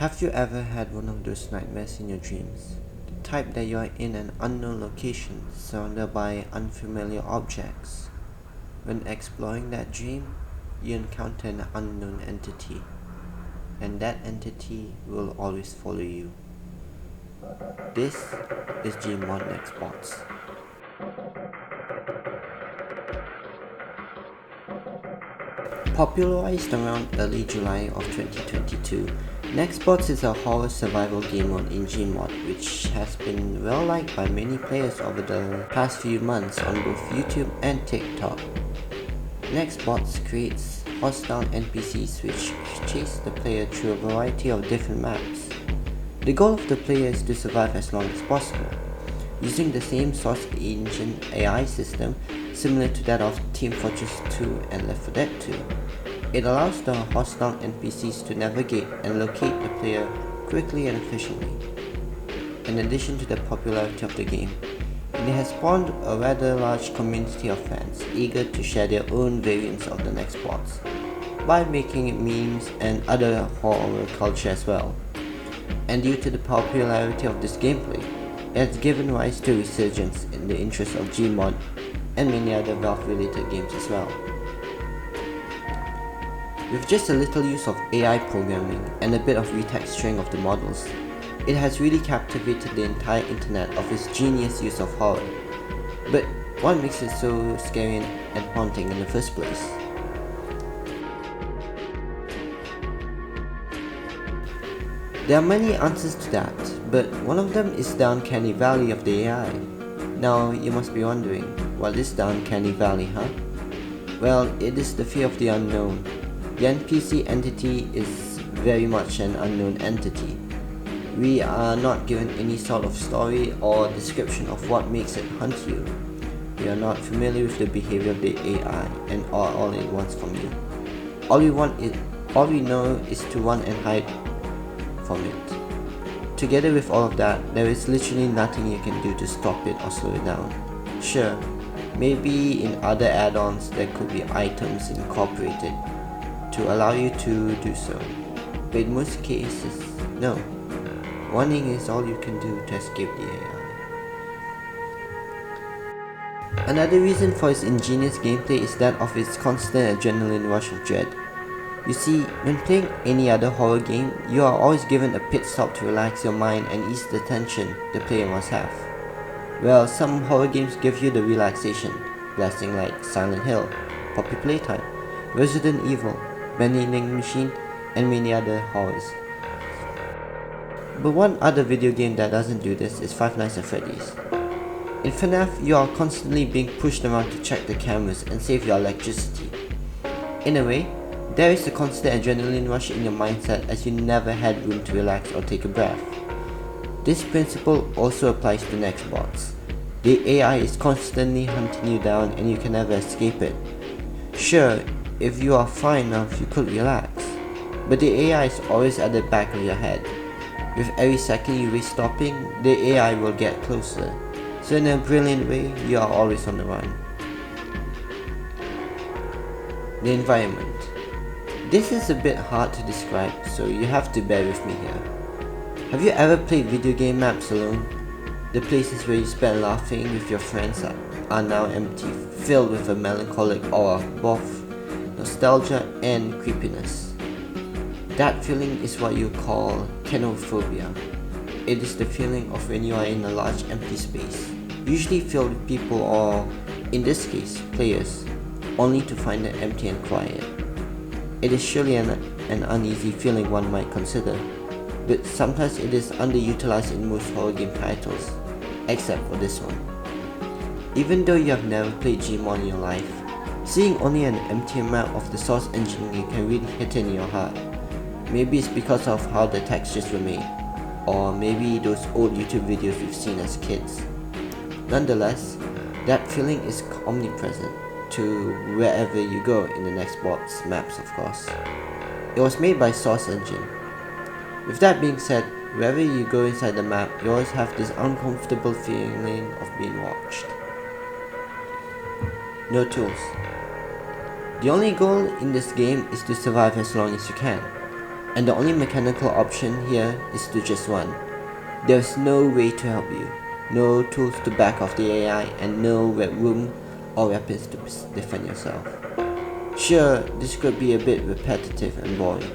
Have you ever had one of those nightmares in your dreams? The type that you are in an unknown location, surrounded by unfamiliar objects. When exploring that dream, you encounter an unknown entity, and that entity will always follow you. This is Gmod Nextbots. Popularized around early July of 2022, Nextbots is a horror survival game mode in Gmod which has been well liked by many players over the past few months on both YouTube and TikTok. Nextbots creates hostile NPCs which chase the player through a variety of different maps. The goal of the player is to survive as long as possible, using the same Source Engine AI system similar to that of Team Fortress 2 and Left 4 Dead 2. It allows the hostile NPCs to navigate and locate the player quickly and efficiently. In addition to the popularity of the game, it has spawned a rather large community of fans eager to share their own variants of the Nextbots, by making it memes and other horror culture as well. And due to the popularity of this gameplay, it has given rise to a resurgence in the interest of Gmod and many other Valve-related games as well. With just a little use of AI programming and a bit of retexturing of the models, it has really captivated the entire internet of its genius use of horror. But what makes it so scary and haunting in the first place? There are many answers to that, but one of them is the Uncanny Valley of the AI. Now, you must be wondering, what is the Uncanny Valley, huh? Well, it is the fear of the unknown. The NPC entity is very much an unknown entity. We are not given any sort of story or description of what makes it hunt you. We are not familiar with the behavior of the AI and all it wants from you. All we know is to run and hide from it. Together with all of that, there is literally nothing you can do to stop it or slow it down. Sure, maybe in other add-ons there could be items incorporated to allow you to do so, but in most cases, no. Running is all you can do to escape the AI. Another reason for its ingenious gameplay is that of its constant adrenaline rush of dread. You see, when playing any other horror game, you are always given a pit stop to relax your mind and ease the tension the player must have. Well, some horror games give you the relaxation, blasting like Silent Hill, Poppy Playtime, Resident Evil, Vending Machine, and many other horrors. But one other video game that doesn't do this is Five Nights at Freddy's. In FNAF, you are constantly being pushed around to check the cameras and save your electricity. In a way, there is a constant adrenaline rush in your mindset as you never had room to relax or take a breath. This principle also applies to Nextbots. The AI is constantly hunting you down and you can never escape it. Sure, if you are fine enough, you could relax, but the AI is always at the back of your head. With every second you waste stopping, the AI will get closer. So in a brilliant way, you are always on the run. The environment. This is a bit hard to describe, so you have to bear with me here. Have you ever played video game maps alone? The places where you spend laughing with your friends are now empty, filled with a melancholic aura of both nostalgia and creepiness. That feeling is what you call kenophobia. It is the feeling of when you are in a large empty space, usually filled with people or, in this case, players, only to find it empty and quiet. It is surely an uneasy feeling one might consider, but sometimes it is underutilized in most horror game titles, except for this one. Even though you have never played Gmod in your life, seeing only an empty map of the Source Engine can really hit in your heart. Maybe it's because of how the textures were made, or maybe those old YouTube videos we've seen as kids. Nonetheless, that feeling is omnipresent to wherever you go in the Nextbots maps, of course. It was made by Source Engine. With that being said, wherever you go inside the map, you always have this uncomfortable feeling of being watched. No tools. The only goal in this game is to survive as long as you can. and the only mechanical option here is to just run. There's no way to help you, no tools to back off the AI, and no room or weapons to defend yourself. Sure, this could be a bit repetitive and boring,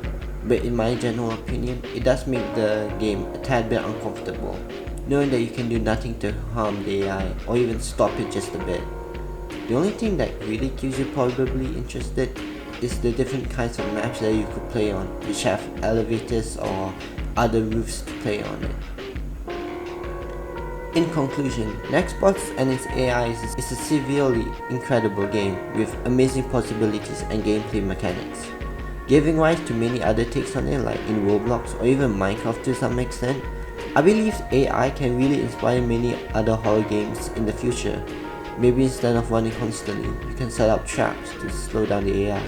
but in my general opinion, it does make the game a tad bit uncomfortable, knowing that you can do nothing to harm the AI or even stop it just a bit. The only thing that really keeps you probably interested is the different kinds of maps that you could play on, which have elevators or other roofs to play on it. In conclusion, Nextbots and its AI is a severely incredible game with amazing possibilities and gameplay mechanics, giving rise to many other takes on it like in Roblox or even Minecraft to some extent. I believe AI can really inspire many other horror games in the future. Maybe instead of running constantly, you can set up traps to slow down the AI,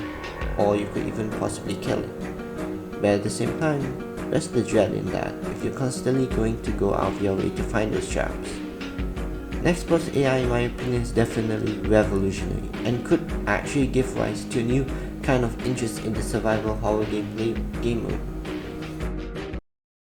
or you could even possibly kill it. But at the same time, there's the dread in that if you're constantly going to go out of your way to find those traps. Nextbots AI in my opinion is definitely revolutionary and could actually give rise to a new kind of interest in the survival horror gameplay game mode.